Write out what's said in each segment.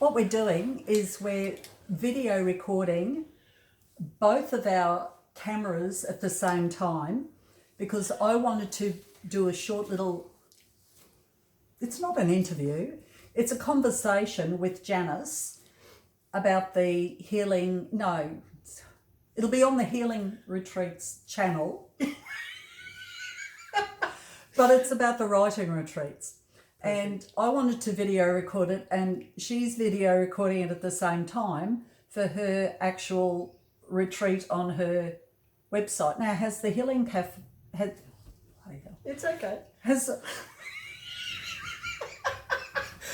what we're doing is we're video recording both of our cameras at the same time because I wanted to do a short little, it's not an interview, it's a conversation with Janice about the healing, no, it'll be on the Healing Retreats channel, but it's about the writing retreats. And I wanted to video record it, and she's video recording it at the same time for her actual retreat on her website. Now, has the Healing Cafe, It's okay. has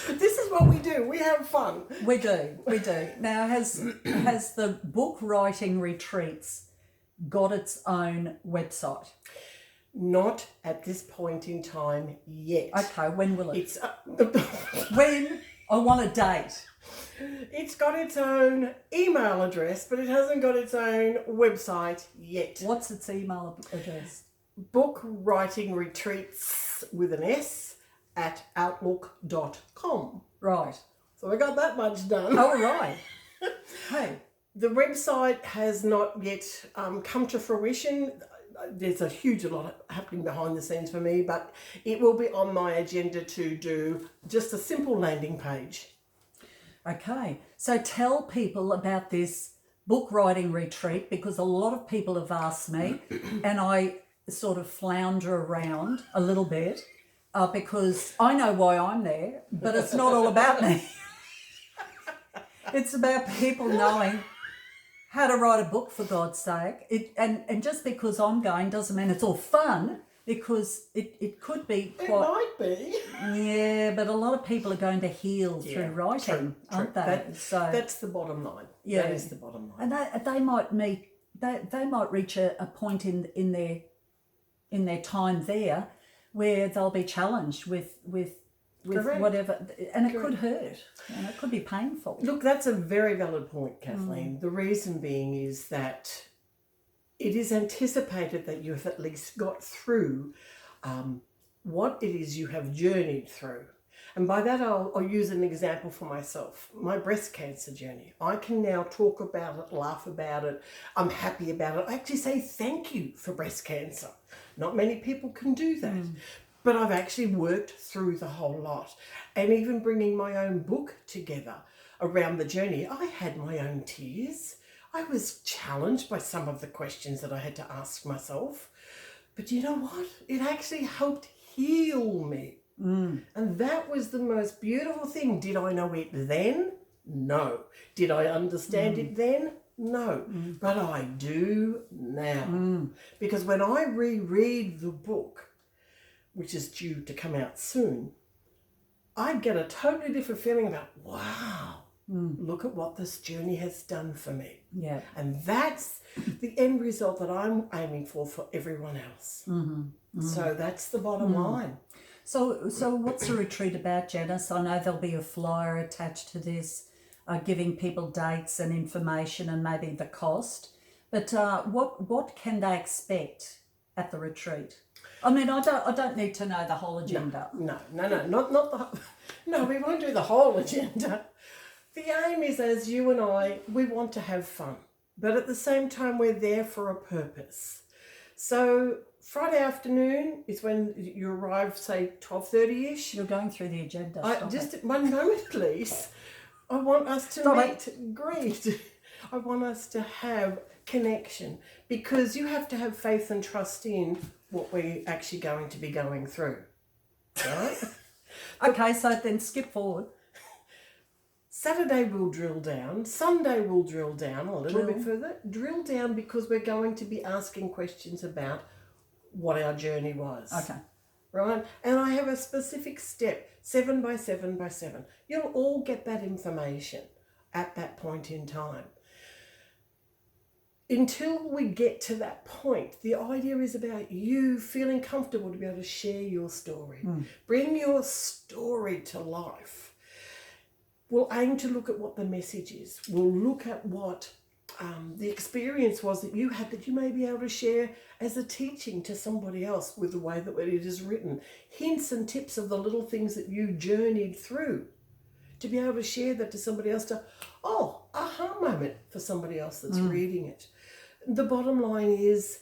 This is what we do. We have fun. we do. Now, has the book writing retreats got its own website? Not at this point in time yet. Okay, when will it? It's When? I want a date. it's got its own email address, but it hasn't got its own website yet. What's its email address? Book writing retreats with an S at outlook.com. Right. So we got that much done. Oh, right. Hey. The website has not yet come to fruition. There's a huge lot happening behind the scenes for me, but it will be on my agenda to do just a simple landing page. Okay. So tell people about this book writing retreat, because a lot of people have asked me and I sort of flounder around a little bit because I know why I'm there, but it's not all about me. It's about people knowing how to write a book, for God's sake. And just because I'm going doesn't mean it's all fun, because it could be It quite... might be. Yeah, but a lot of people are going to heal through writing, True. aren't they? That's the bottom line. Yeah. That is the bottom line. And they might meet, they might reach a point in their time there where they'll be challenged with Correct. whatever, and it could hurt, and it could be painful. Look, that's a very valid point, Kathleen. The reason being is that it is anticipated that you have at least got through what it is you have journeyed through. And by that, I'll use an example for myself. My breast cancer journey. I can now talk about it, laugh about it. I'm happy about it. I actually say thank you for breast cancer. Not many people can do that. But I've actually worked through the whole lot. And even bringing my own book together around the journey, I had my own tears. I was challenged by some of the questions that I had to ask myself. But you know what? It actually helped heal me. And that was the most beautiful thing. Did I know it then? No. Did I understand it then? No. But I do now. Because when I reread the book, which is due to come out soon, I get a totally different feeling about, wow, look at what this journey has done for me. Yeah. And that's the end result that I'm aiming for everyone else. So that's the bottom line. So what's the retreat about, Janice? I know there'll be a flyer attached to this, giving people dates and information and maybe the cost. But what can they expect at the retreat? I mean, I don't need to know the whole agenda. No, not the... No, we won't do the whole agenda. The aim is, as you and I, we want to have fun. But at the same time, we're there for a purpose. So Friday afternoon is when you arrive, say 12:30ish. You're going through the agenda. Stop Just it. one moment, please. I want us to Stop meet. Great. I want us to have connection, because you have to have faith and trust in what we're actually going to be going through. Right? Okay, so then skip forward. Saturday we'll drill down. Sunday we'll drill down a little bit further. Drill down because we're going to be asking questions about what our journey was. Okay. Right? And I have a specific step, 7 by 7 by 7. You'll all get that information at that point in time. Until we get to that point, the idea is about you feeling comfortable to be able to share your story. Bring your story to life. We'll aim to look at what the message is. We'll look at what the experience was that you had, that you may be able to share as a teaching to somebody else with the way that it is written. Hints and tips of the little things that you journeyed through to be able to share that to somebody else to, oh, aha moment for somebody else that's reading it. The bottom line is,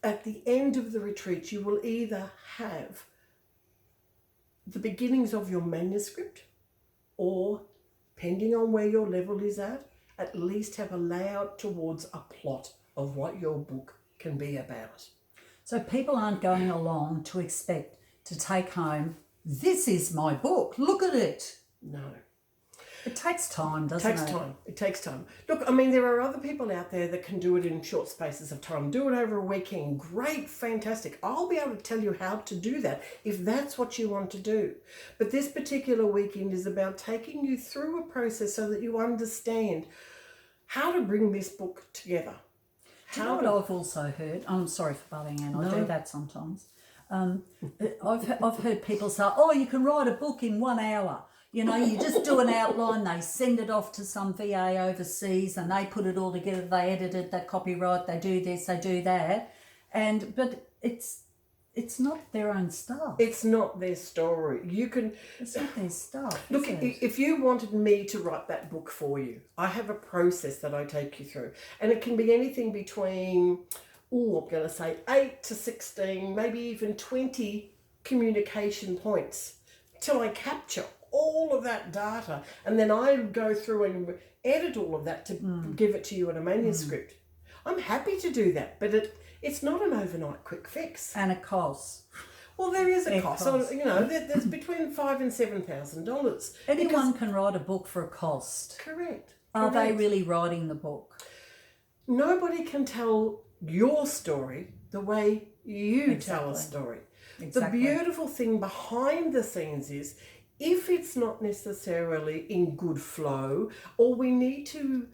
at the end of the retreat, you will either have the beginnings of your manuscript, or, depending on where your level is at least have a layout towards a plot of what your book can be about. So people aren't going along to expect to take home, this is my book, look at it. No. It takes time, doesn't it? It takes time. Look, I mean, there are other people out there that can do it in short spaces of time. Do it over a weekend. Great, fantastic. I'll be able to tell you how to do that if that's what you want to do. But this particular weekend is about taking you through a process so that you understand how to bring this book together. Do you know what I've also heard? I'm sorry for butting in. I do that sometimes. I've heard people say, oh, you can write a book in 1 hour. You know, you just do an outline, they send it off to some VA overseas and they put it all together, they edit it, they copyright, they do this, they do that. But it's not their own stuff. It's not their story. It's not their stuff. Look, if you wanted me to write that book for you, I have a process that I take you through. And it can be anything between, I'm going to say 8 to 16, maybe even 20 communication points till I capture all of that data, and then I go through and edit all of that to give it to you in a manuscript. I'm happy to do that, but it's not an overnight quick fix. And it costs. Well, there is a cost. So, you know, there's between $5,000 and $7,000. Anyone can write a book for a cost. Correct. Are they really writing the book? Nobody can tell your story the way you tell a story. Exactly. The beautiful thing behind the scenes is, if it's not necessarily in good flow, or we need to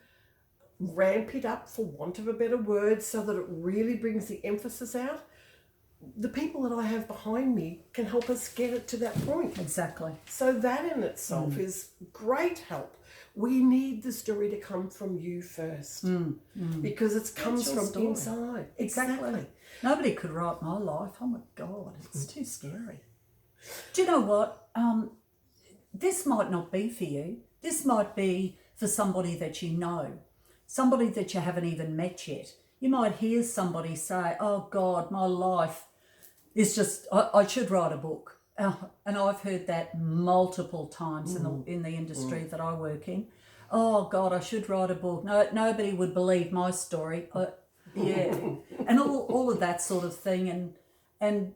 ramp it up, for want of a better word, so that it really brings the emphasis out, the people that I have behind me can help us get it to that point. Exactly. So that in itself is great help. We need the story to come from you first, because it comes from story. inside. Exactly. Nobody could write my life. Oh my God, it's too scary. Do you know what? This might not be for you. This might be for somebody that you know, somebody that you haven't even met yet. You might hear somebody say, oh God, my life is just, I should write a book. And I've heard that multiple times in the industry that I work in. Oh God, I should write a book. No, nobody would believe my story. Yeah. And all of that sort of thing. And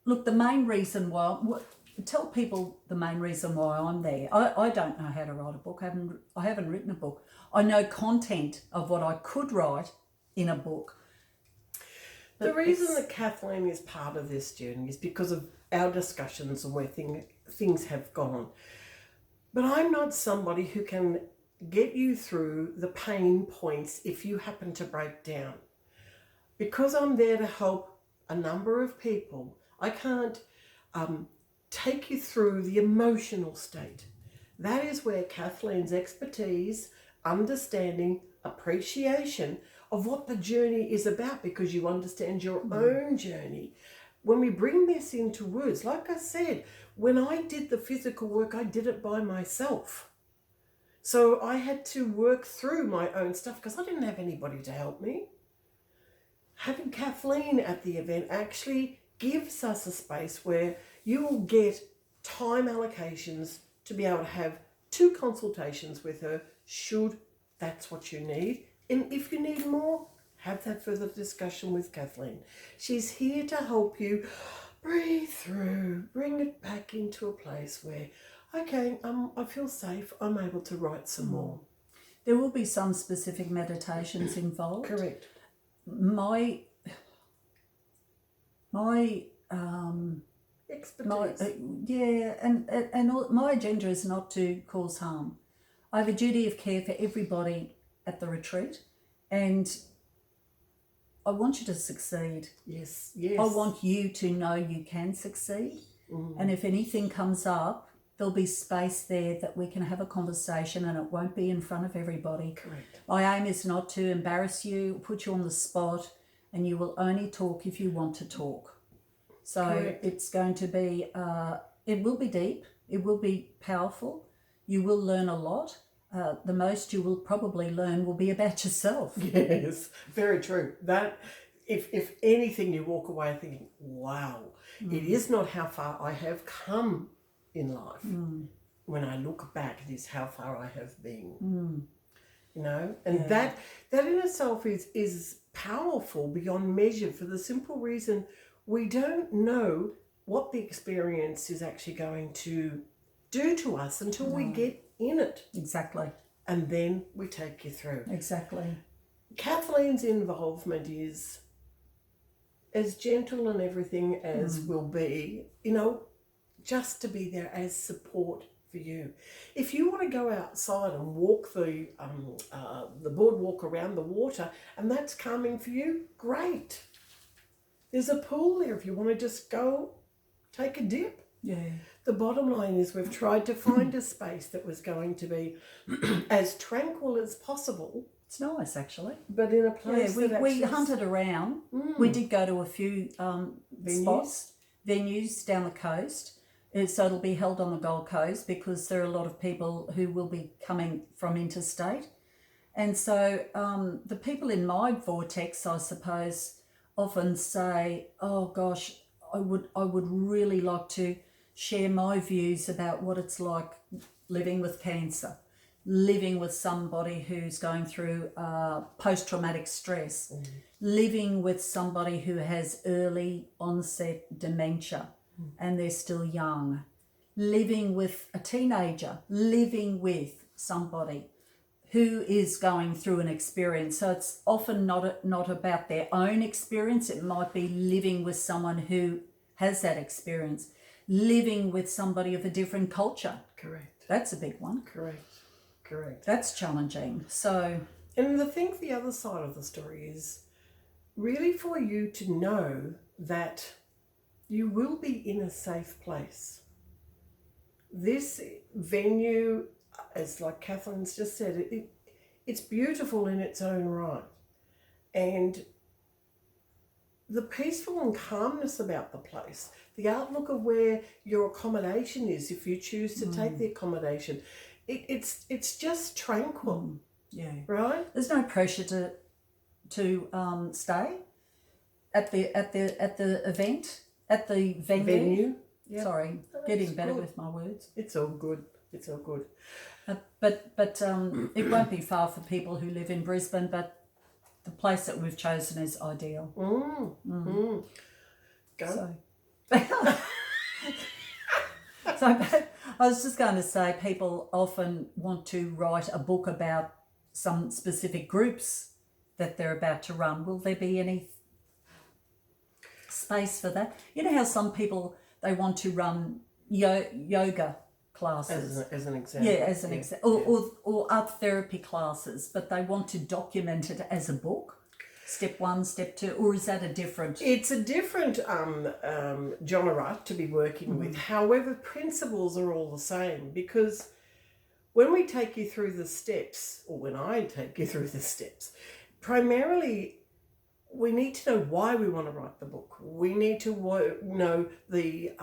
look, the main reason why, tell people the main reason why I'm there. I don't know how to write a book. I haven't written a book. I know content of what I could write in a book. The reason that Kathleen is part of this journey is because of our discussions and where things have gone. But I'm not somebody who can get you through the pain points if you happen to break down. Because I'm there to help a number of people, I can't take you through the emotional state. That is where Kathleen's expertise, understanding, appreciation of what the journey is about, because you understand your own journey. When we bring this into words, like I said, when I did the physical work, I did it by myself. So I had to work through my own stuff because I didn't have anybody to help me. Having Kathleen at the event actually gives us a space where you will get time allocations to be able to have 2 consultations with her, should that's what you need. And if you need more, have that further discussion with Kathleen. She's here to help you breathe through, bring it back into a place where, okay, I feel safe, I'm able to write some more. There will be some specific meditations involved. Correct. My Expertise. My agenda is not to cause harm. I have a duty of care for everybody at the retreat, and I want you to succeed. Yes, yes. I want you to know you can succeed, and if anything comes up, there'll be space there that we can have a conversation, and it won't be in front of everybody. Correct. My aim is not to embarrass you, put you on the spot, and you will only talk if you want to talk. So Correct. it's going to be, it will be deep. It will be powerful. You will learn a lot. The most you will probably learn will be about yourself. Yes, very true. That if anything, you walk away thinking, "Wow, it is not how far I have come in life. When I look back, it is how far I have been." You know, and that in itself is powerful beyond measure for the simple reason we don't know what the experience is actually going to do to us until we get in it, Exactly. and then we take you through. Exactly. Kathleen's involvement is as gentle and everything as will be, you know, just to be there as support for you. If you want to go outside and walk the boardwalk around the water and that's calming for you, great. There's a pool there if you want to just go take a dip. Yeah. The bottom line is we've tried to find a space that was going to be as tranquil as possible, It's nice, actually. but in a Yeah, place we that actually hunted around. We did go to a few venues down the coast. So it'll be held on the Gold Coast because there are a lot of people who will be coming from interstate. And so the people in my vortex, I suppose, often say, oh gosh, I would really like to share my views about what it's like living with cancer, living with somebody who's going through post-traumatic stress, living with somebody who has early onset dementia and they're still young, living with a teenager, living with somebody who is going through an experience. So it's often not about their own experience. It might be living with someone who has that experience, living with somebody of a different culture. Correct. That's a big one. Correct. That's challenging. So, And I think the other side of the story is really for you to know that you will be in a safe place. This venue, as like Kathleen's just said, it's beautiful in its own right. And the peaceful and calmness about the place, the outlook of where your accommodation is, if you choose to take the accommodation, it's just tranquil, yeah. right? There's no pressure to stay at the event, at the venue. Yep. Sorry, getting better good. with my words. It's all good. It's all good. But it won't be far for people who live in Brisbane, but the place that we've chosen is ideal. Go. So I was just going to say, people often want to write a book about some specific groups that they're about to run. Will there be any space for that? You know how some people, they want to run yoga classes. As an example. Yeah, as an example. Or art therapy classes, but they want to document it as a book. Step 1, step 2, or is that a different? It's a different genre to be working with. However, principles are all the same, because when we take you through the steps, or when I take you through the steps, primarily we need to know why we want to write the book. We need to know the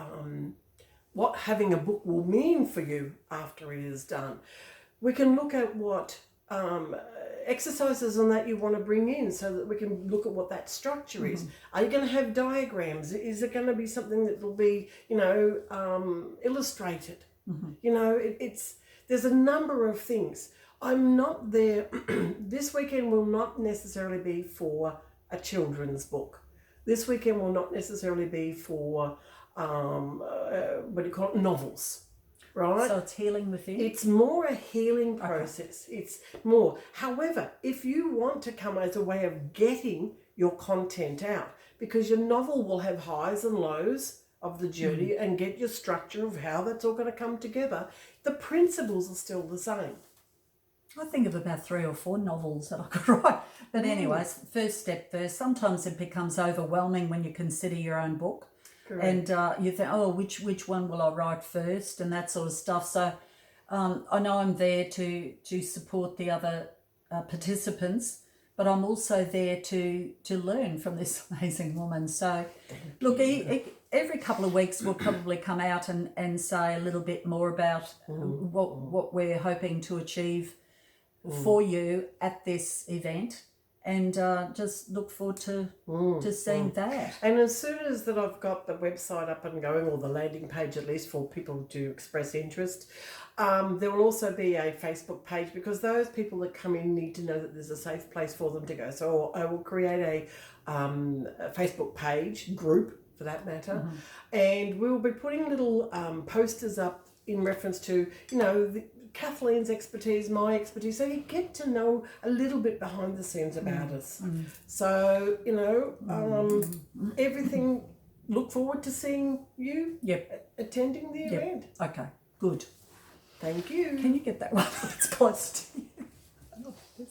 what having a book will mean for you after it is done. We can look at what exercises on that you want to bring in, so that we can look at what that structure is. Are you going to have diagrams? Is it going to be something that will be, illustrated? You know, there's a number of things. I'm not there. This weekend will not necessarily be for a children's book. This weekend will not necessarily be for novels. Right? So it's healing within? It's more a healing process. Okay. It's more. However, if you want to come as a way of getting your content out, because your novel will have highs and lows of the journey and get your structure of how that's all going to come together, the principles are still the same. I think of about 3 or 4 novels that I could write. But anyways, first step first. Sometimes it becomes overwhelming when you consider your own book. Correct. And you think, oh, which one will I write first, and that sort of stuff. So I know I'm there to support the other participants, but I'm also there to learn from this amazing woman. So look, every couple of weeks we'll probably come out and say a little bit more about what we're hoping to achieve for you at this event, and just look forward to seeing that. And as soon as that I've got the website up and going, or the landing page at least for people to express interest, there will also be a Facebook page, because those people that come in need to know that there's a safe place for them to go. So I will create a Facebook page, group for that matter, and we'll be putting little posters up in reference to, Kathleen's expertise, my expertise, so you get to know a little bit behind the scenes about us. So, everything, look forward to seeing you attending the event. Okay, good. Thank you. Can you get that one? It's close to you.